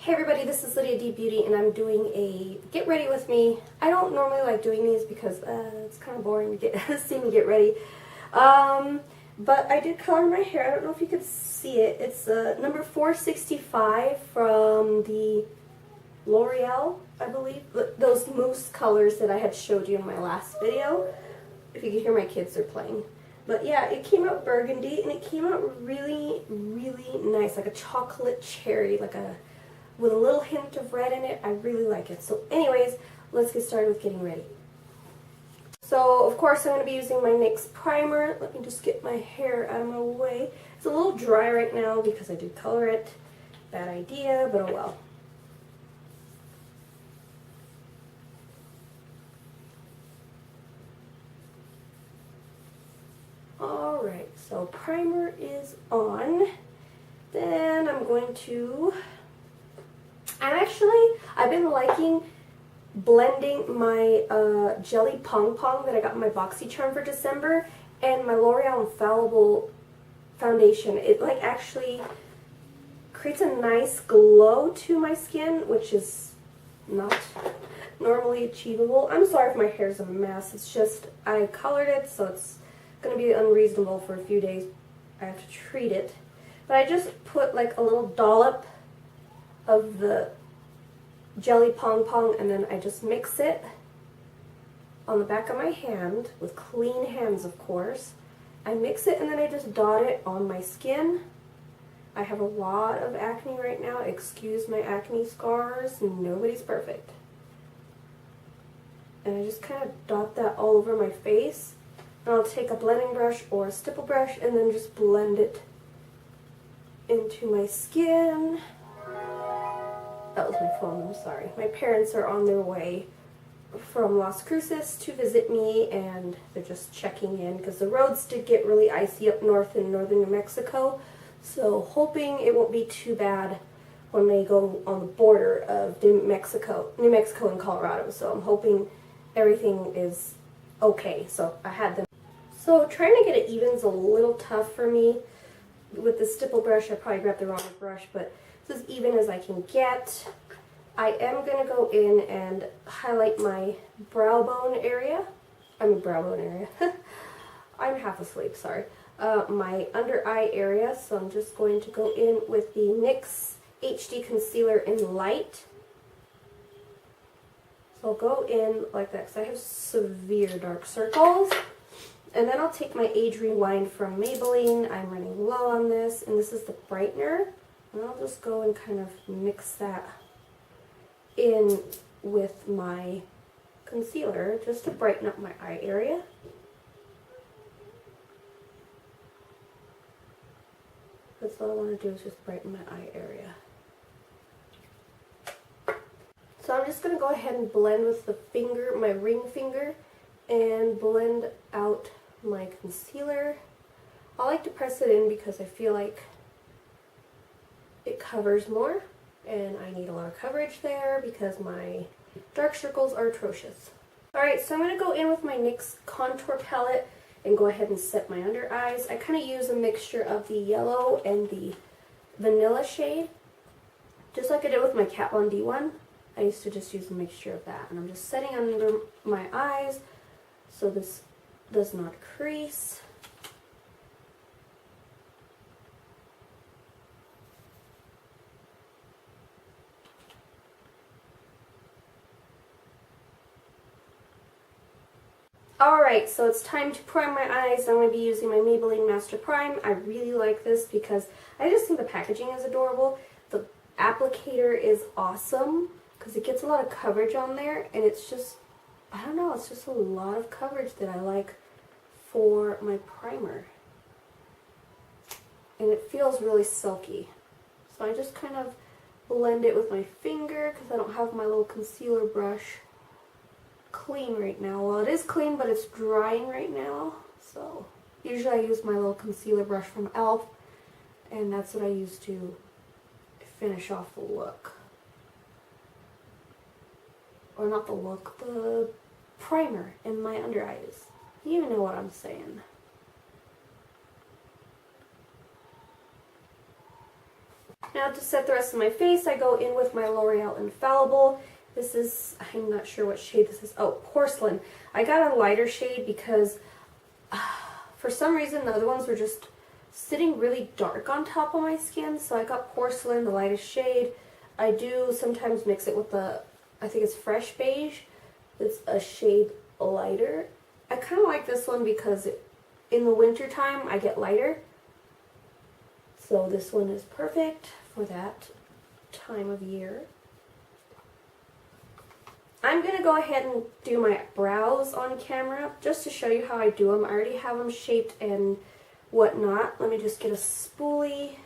Hey everybody, this is Lydia D Beauty and I'm doing a get ready with me. I don't normally like doing these because it's kind of boring to see me get ready. But I did color my hair. I don't know if you could see it. It's number 465 from the L'Oreal, I believe. Those mousse colors that I had showed you in my last video. If you can hear my kids, they're playing. But yeah, it came out burgundy and it came out really, really nice, like a chocolate cherry, with a little hint of red in it. I really like it. So anyways, let's get started with getting ready. So of course I'm going to be using my NYX primer. Let me just get my hair out of my way. It's a little dry right now because I did color it. Bad idea, but oh well. Alright, so primer is on. Then I'm going to... I've been liking blending my Jelly Pong that I got in my BoxyCharm for December and my L'Oreal Infallible foundation. It actually creates a nice glow to my skin, which is not normally achievable. I'm sorry if my hair's a mess. It's just I colored it, so it's going to be unreasonable for a few days. I have to treat it. But I just put like a little dollop of the Jelly Pong and then I just mix it on the back of my hand with clean hands, of course. I mix it and then I just dot it on my skin. I have a lot of acne right now. Excuse my acne scars. Nobody's perfect. And I just kind of dot that all over my face. And I'll take a blending brush or a stipple brush and then just blend it into my skin. That was my phone, I'm sorry. My parents are on their way from Las Cruces to visit me and they're just checking in because the roads did get really icy up north in northern New Mexico. So hoping it won't be too bad when they go on the border of New Mexico and Colorado. So I'm hoping everything is okay. So I had them. So trying to get it even is a little tough for me. With the stipple brush, I probably grabbed the wrong brush, but it's as even as I can get. I am going to go in and highlight my brow bone area. I'm half asleep, sorry. My under eye area, so I'm just going to go in with the NYX HD Concealer in Light. So I'll go in like that because I have severe dark circles. And then I'll take my Age Rewind from Maybelline. I'm running low on this, and this is the brightener. And I'll just go and kind of mix that in with my concealer just to brighten up my eye area. That's all I want to do is just brighten my eye area. So I'm just going to go ahead and blend with the finger, my ring finger, and blend out my concealer. I like to press it in because I feel like it covers more, and I need a lot of coverage there because my dark circles are atrocious. Alright, so I'm going to go in with my NYX Contour Palette and go ahead and set my under eyes. I kind of use a mixture of the yellow and the vanilla shade, just like I did with my Kat Von D one. I used to just use a mixture of that, and I'm just setting under my eyes so this does not crease. Alright, so it's time to prime my eyes. I'm going to be using my Maybelline Master Prime. I really like this because I just think the packaging is adorable. The applicator is awesome because it gets a lot of coverage on there, and it's just, I don't know, it's just a lot of coverage that I like for my primer. And it feels really silky. So I just kind of blend it with my finger because I don't have my little concealer brush clean right now. Well, it is clean, but it's drying right now. So usually I use my little concealer brush from e.l.f. and that's what I use to finish off the look. Or not the look, the primer in my under eyes. You know what I'm saying. Now to set the rest of my face, I go in with my L'Oreal Infallible. This is, I'm not sure what shade this is. Oh, Porcelain. I got a lighter shade because for some reason the other ones were just sitting really dark on top of my skin, so I got Porcelain, the lightest shade. I do sometimes mix it with the, I think it's Fresh Beige. It's a shade lighter. I kind of like this one because in the winter time I get lighter. So this one is perfect for that time of year. I'm going to go ahead and do my brows on camera just to show you how I do them. I already have them shaped and whatnot. Let me just get a spoolie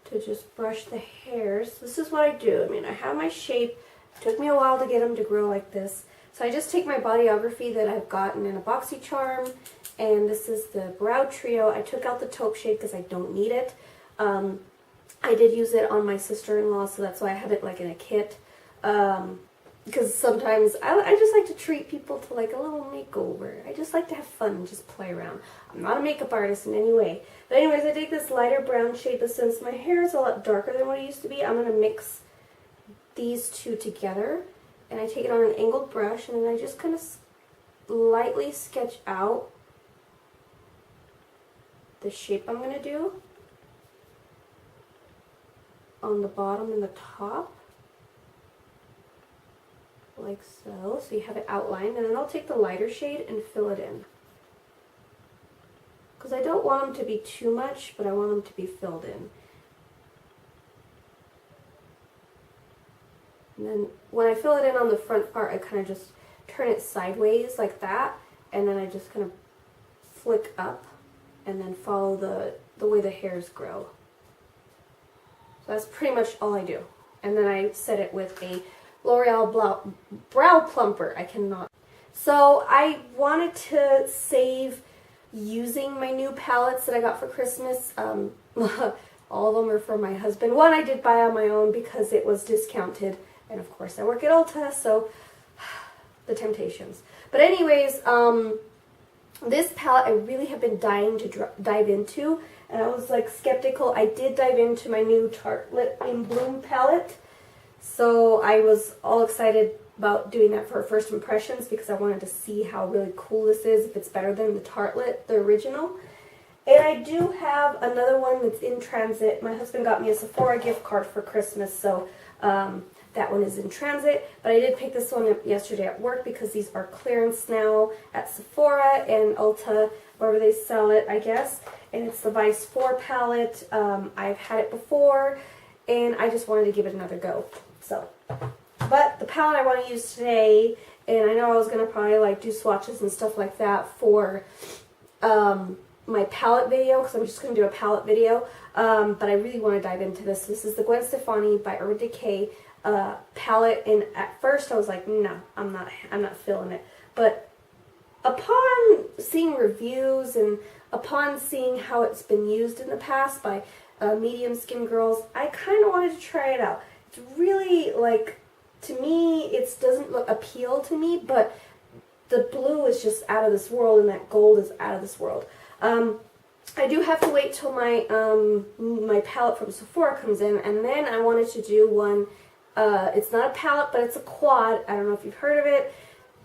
to just brush the hairs. This is what I do. I mean, I have my shape. It took me a while to get them to grow like this. So I just take my Bodyography that I've gotten in a BoxyCharm, and this is the Brow Trio. I took out the taupe shade because I don't need it. I did use it on my sister-in-law, so that's why I have it like in a kit. Because sometimes I just like to treat people to like a little makeover. I just like to have fun and just play around. I'm not a makeup artist in any way. But anyways, I take this lighter brown shade, but since my hair is a lot darker than what it used to be, I'm going to mix these two together. And I take it on an angled brush, and then I just kind of lightly sketch out the shape I'm going to do on the bottom and the top. Like so. So you have it outlined, and then I'll take the lighter shade and fill it in. Because I don't want them to be too much, but I want them to be filled in. And then when I fill it in on the front part, I kind of just turn it sideways like that, and then I just kind of flick up and then follow the way the hairs grow. So that's pretty much all I do. And then I set it with a L'Oreal Brow Plumper. I cannot. So I wanted to save using my new palettes that I got for Christmas. All of them are for my husband. One I did buy on my own because it was discounted. And of course I work at Ulta, so the temptations. But anyways, this palette I really have been dying to dive into. And I was like skeptical. I did dive into my new Tartelette in Bloom palette. So I was all excited about doing that for first impressions because I wanted to see how really cool this is, if it's better than the Tartelette, the original. And I do have another one that's in transit. My husband got me a Sephora gift card for Christmas, so that one is in transit. But I did pick this one up yesterday at work because these are clearance now at Sephora and Ulta, wherever they sell it, I guess. And it's the Vice 4 palette. I've had it before, and I just wanted to give it another go. So, but the palette I want to use today, and I know I was going to probably like do swatches and stuff like that for my palette video, because I'm just going to do a palette video, but I really want to dive into this. This is the Gwen Stefani by Urban Decay palette, and at first I was like, no, I'm not feeling it. But upon seeing reviews and upon seeing how it's been used in the past by medium skin girls, I kind of wanted to try it out. It's really, like, to me, it doesn't appeal to me, but the blue is just out of this world, and that gold is out of this world. I do have to wait till my my palette from Sephora comes in, and then I wanted to do one. It's not a palette, but it's a quad. I don't know if you've heard of it.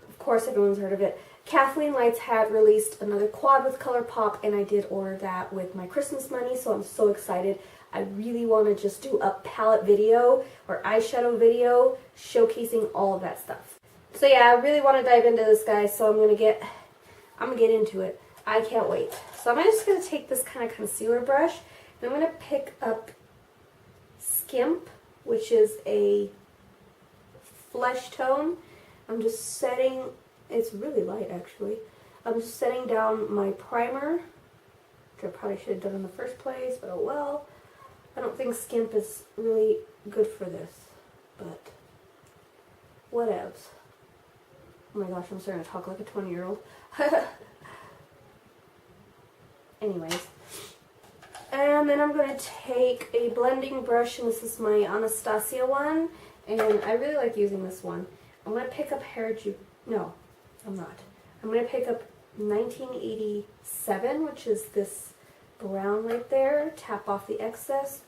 Of course, everyone's heard of it. Kathleen Lights had released another quad with ColourPop, and I did order that with my Christmas money, so I'm so excited. I really want to just do a palette video or eyeshadow video showcasing all of that stuff. So yeah, I really want to dive into this, guys, so I'm gonna get into it. I can't wait. So I'm just gonna take this kind of concealer brush, and I'm gonna pick up Skimp, which is a flesh tone. I'm just setting, it's really light actually. I'm just setting down my primer, which I probably should have done in the first place, but oh well. I don't think Skimp is really good for this, but whatevs. Oh my gosh, I'm starting to talk like a 20-year-old. Anyways. And then I'm going to take a blending brush, and this is my Anastasia one, and I really like using this one. I'm going to pick up no, I'm not. I'm going to pick up 1987, which is this brown right there, tap off the excess,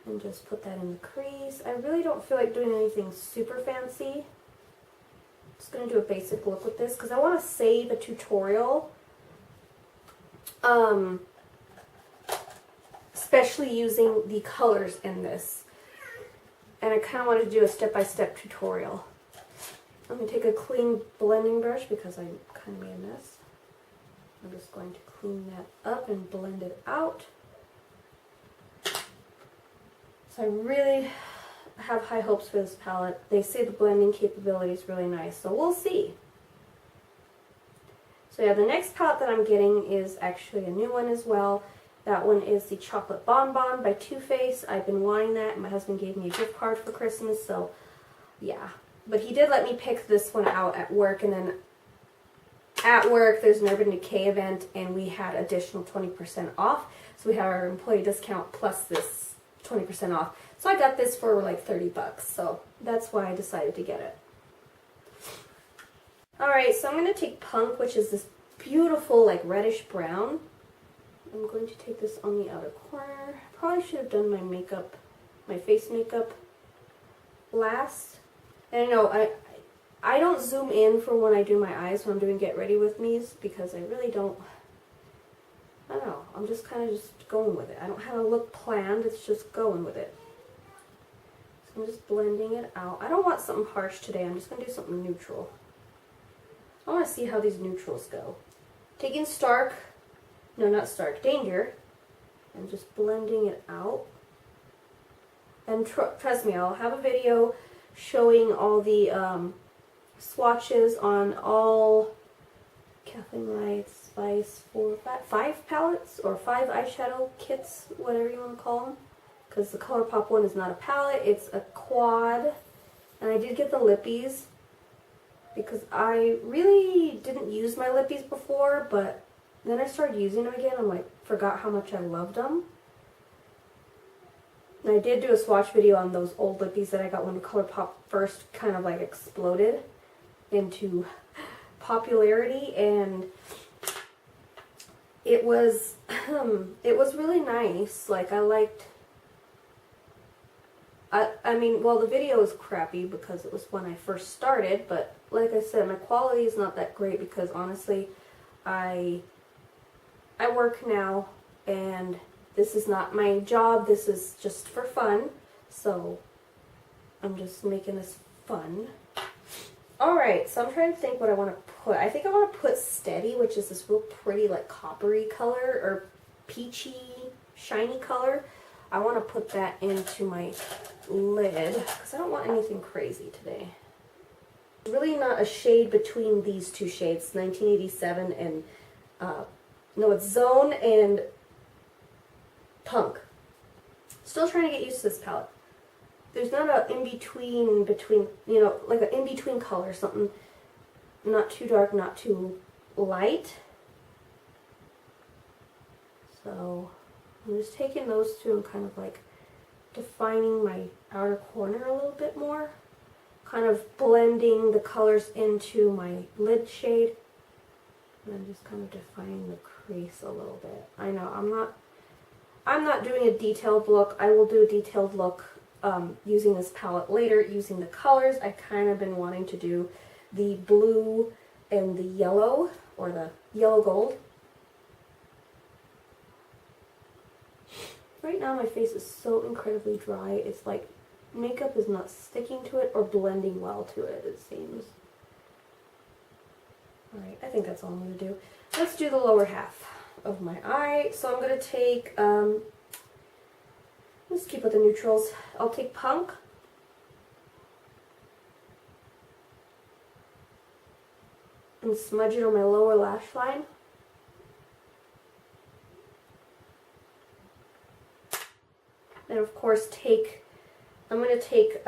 And just put that in the crease. I really don't feel like doing anything super fancy. Just going to do a basic look with this because I want to save a tutorial. Especially using the colors in this. And I kind of want to do a step-by-step tutorial. I'm going to take a clean blending brush because I kind of made a mess. I'm just going to clean that up and blend it out. So I really have high hopes for this palette. They say the blending capability is really nice, so we'll see. So yeah, the next palette that I'm getting is actually a new one as well. That one is the Chocolate Bonbon by Too Faced. I've been wanting that, and my husband gave me a gift card for Christmas, so yeah. But he did let me pick this one out at work, and then at work there's an Urban Decay event, and we had additional 20% off. So we had our employee discount plus this 20% off. So I got this for like 30 bucks, so that's why I decided to get it. Alright, so I'm going to take Punk, which is this beautiful like reddish brown. I'm going to take this on the outer corner. Probably should have done my makeup, my face makeup last. And I know I don't zoom in for when I do my eyes when I'm doing Get Ready With Me's because I really don't, I don't know, I'm just kind of just going with it. I don't have a look planned, it's just going with it. So I'm just blending it out. I don't want something harsh today, I'm just going to do something neutral. I want to see how these neutrals go. Taking Danger, and just blending it out. And trust me, I'll have a video showing all the swatches on all Kathleen Wright's Spice 5 palettes, or 5 eyeshadow kits, whatever you want to call them. Because the ColourPop one is not a palette, it's a quad. And I did get the lippies, because I really didn't use my lippies before, but then I started using them again. I'm like, forgot how much I loved them. And I did do a swatch video on those old lippies that I got when ColourPop first kind of like exploded into popularity, and it was really nice. Like I liked. I mean, well, the video is crappy because it was when I first started, but like I said, my quality is not that great because honestly, I work now, and this is not my job, this is just for fun, so I'm just making this fun. Alright, so I'm trying to think what I want to put. I think I want to put Steady, which is this real pretty, like, coppery color, or peachy, shiny color. I want to put that into my lid, because I don't want anything crazy today. Really not a shade between these two shades, 1987 and, no, it's Zone and Punk. Still trying to get used to this palette. There's not an in-between, you know, like an in-between color, something not too dark, not too light. So I'm just taking those two and kind of like defining my outer corner a little bit more. Kind of blending the colors into my lid shade. And I'm just kind of defining the crease a little bit. I know, I'm not doing a detailed look. I will do a detailed look using this palette later, using the colors. I kind of been wanting to do the blue and the yellow, or the yellow gold. Right now my face is so incredibly dry, it's like makeup is not sticking to it or blending well to it, it seems. Alright, I think that's all I'm going to do. Let's do the lower half of my eye. So I'm going to take, let's keep with the neutrals. I'll take Punk. And smudge it on my lower lash line. And of course I'm going to take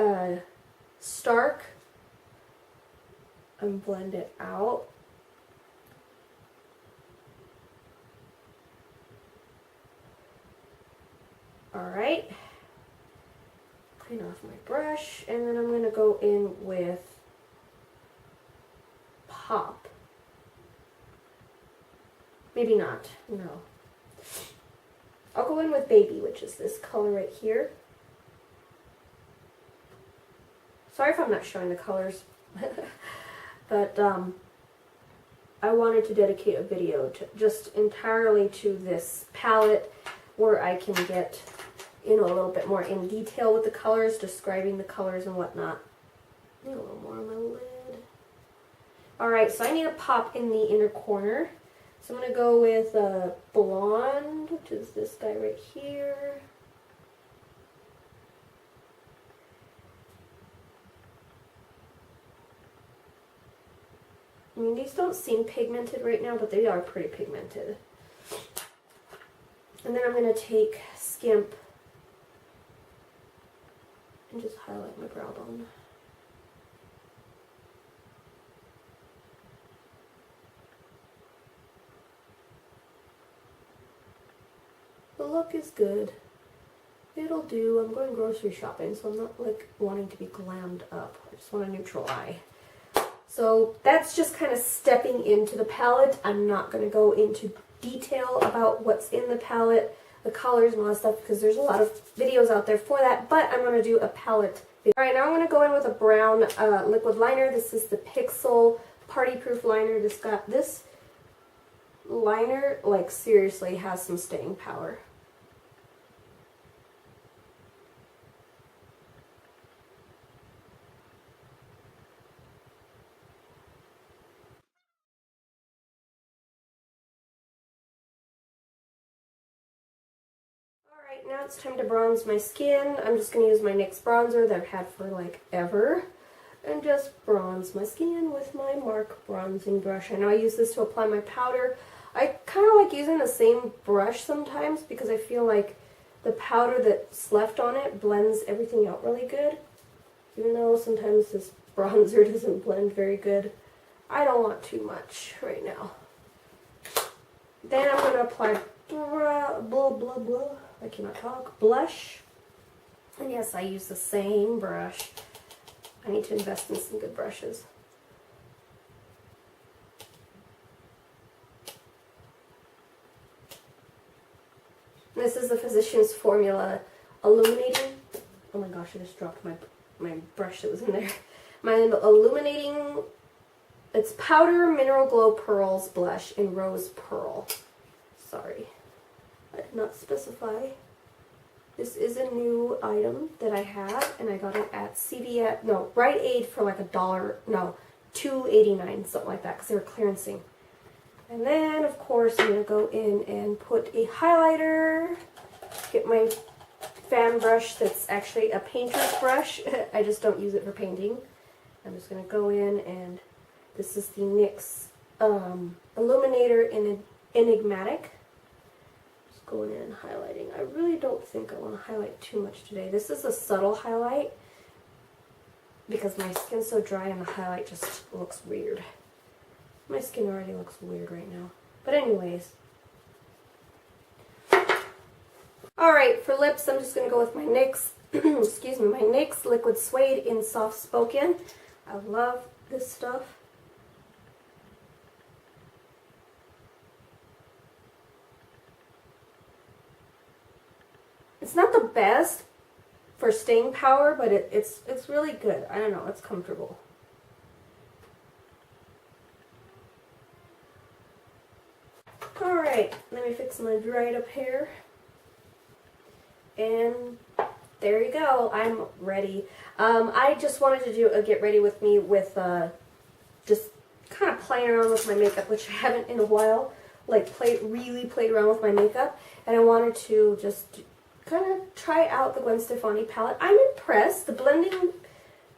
Stark and blend it out. Alright, clean off my brush, and then I'm going to go in with Pop. Maybe not, no. I'll go in with Baby, which is this color right here. Sorry if I'm not showing the colors, but I wanted to dedicate a video to just entirely to this palette where I can get, you know, a little bit more in detail with the colors, describing the colors and whatnot. Need a little more on my lid. Alright, so I need a pop in the inner corner. So I'm going to go with Blonde, which is this guy right here. I mean, these don't seem pigmented right now, but they are pretty pigmented. And then I'm going to take Skimp and just highlight my brow bone. The look is good. It'll do. I'm going grocery shopping, so I'm not like wanting to be glammed up. I just want a neutral eye. So that's just kind of stepping into the palette. I'm not going to go into detail about what's in the palette, the colors and all that stuff, because there's a lot of videos out there for that, but I'm going to do a palette video. Alright, now I'm going to go in with a brown liquid liner. This is the Pixel Party Proof liner. This liner, like, seriously has some staying power. Now it's time to bronze my skin. I'm just going to use my NYX bronzer that I've had for like ever and just bronze my skin with my Mark bronzing brush. I know I use this to apply my powder. I kind of like using the same brush sometimes because I feel like the powder that's left on it blends everything out really good. Even though sometimes this bronzer doesn't blend very good. I don't want too much right now. Then I'm going to apply I cannot talk. Blush. And yes, I use the same brush. I need to invest in some good brushes. This is the Physicians Formula Illuminating. Oh my gosh, I just dropped my brush that was in there. My Illuminating, it's Powder Mineral Glow Pearls Blush in Rose Pearl. Sorry. I did not specify. This is a new item that I have, and I got it at CVS, no, Rite Aid for like $1, no, $2.89, something like that, because they were clearancing. And then, of course, I'm going to go in and put a highlighter, get my fan brush that's actually a painter's brush. I just don't use it for painting. I'm just going to go in, and this is the NYX Illuminator in Enigmatic. Going in and highlighting. I really don't think I want to highlight too much today. This is a subtle highlight because my skin's so dry and the highlight just looks weird. My skin already looks weird right now. But anyways. Alright, for lips, I'm just going to go with my NYX, excuse me, my NYX Liquid Suede in Soft Spoken. I love this stuff. It's not the best for staying power, but it's really good. I don't know, it's comfortable. Alright, let me fix my dried up hair. And there you go, I'm ready. I just wanted to do a get ready with me with just kind of playing around with my makeup, which I haven't in a while. Like really played around with my makeup, and I wanted to just kind of try out the Gwen Stefani palette. I'm impressed. The blending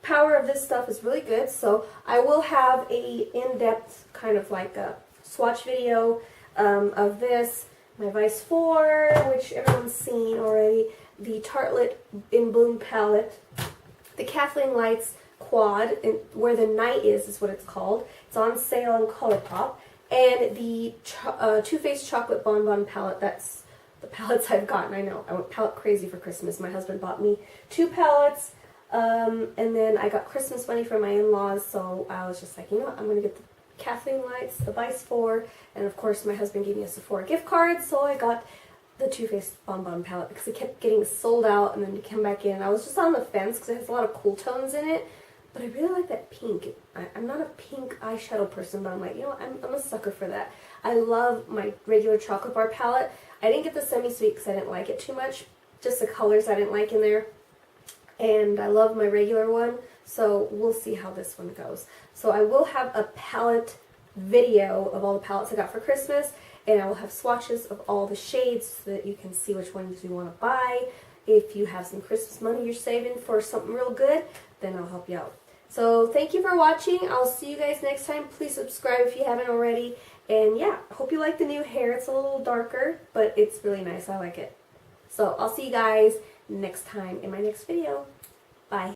power of this stuff is really good, so I will have a in-depth kind of like a swatch video of this, my Vice 4, which everyone's seen already, the Tartelette in Bloom palette, the Kathleen Lights quad, and Where the Night is what it's called. It's on sale on Colourpop, and the Too Faced Chocolate Bonbon palette. That's the palettes I've gotten. I know, I went palette crazy for Christmas. My husband bought me 2 palettes, and then I got Christmas money from my in-laws, so I was just like, you know what, I'm going to get the Kathleen Lights, the Vice 4, and of course my husband gave me a Sephora gift card, so I got the Too Faced Bonbon palette because it kept getting sold out and then to come back in. I was just on the fence because it has a lot of cool tones in it, But I really like that pink. I'm not a pink eyeshadow person, but I'm like, you know, I'm a sucker for that. I love my regular chocolate bar palette. I didn't get the semi-sweet because I didn't like it too much. Just the colors I didn't like in there. And I love my regular one, so we'll see how this one goes. So I will have a palette video of all the palettes I got for Christmas, and I will have swatches of all the shades so that you can see which ones you want to buy. If you have some Christmas money you're saving for something real good, then I'll help you out. So thank you for watching. I'll see you guys next time. Please subscribe if you haven't already. And yeah, I hope you like the new hair. It's a little darker, but it's really nice. I like it. So I'll see you guys next time in my next video. Bye.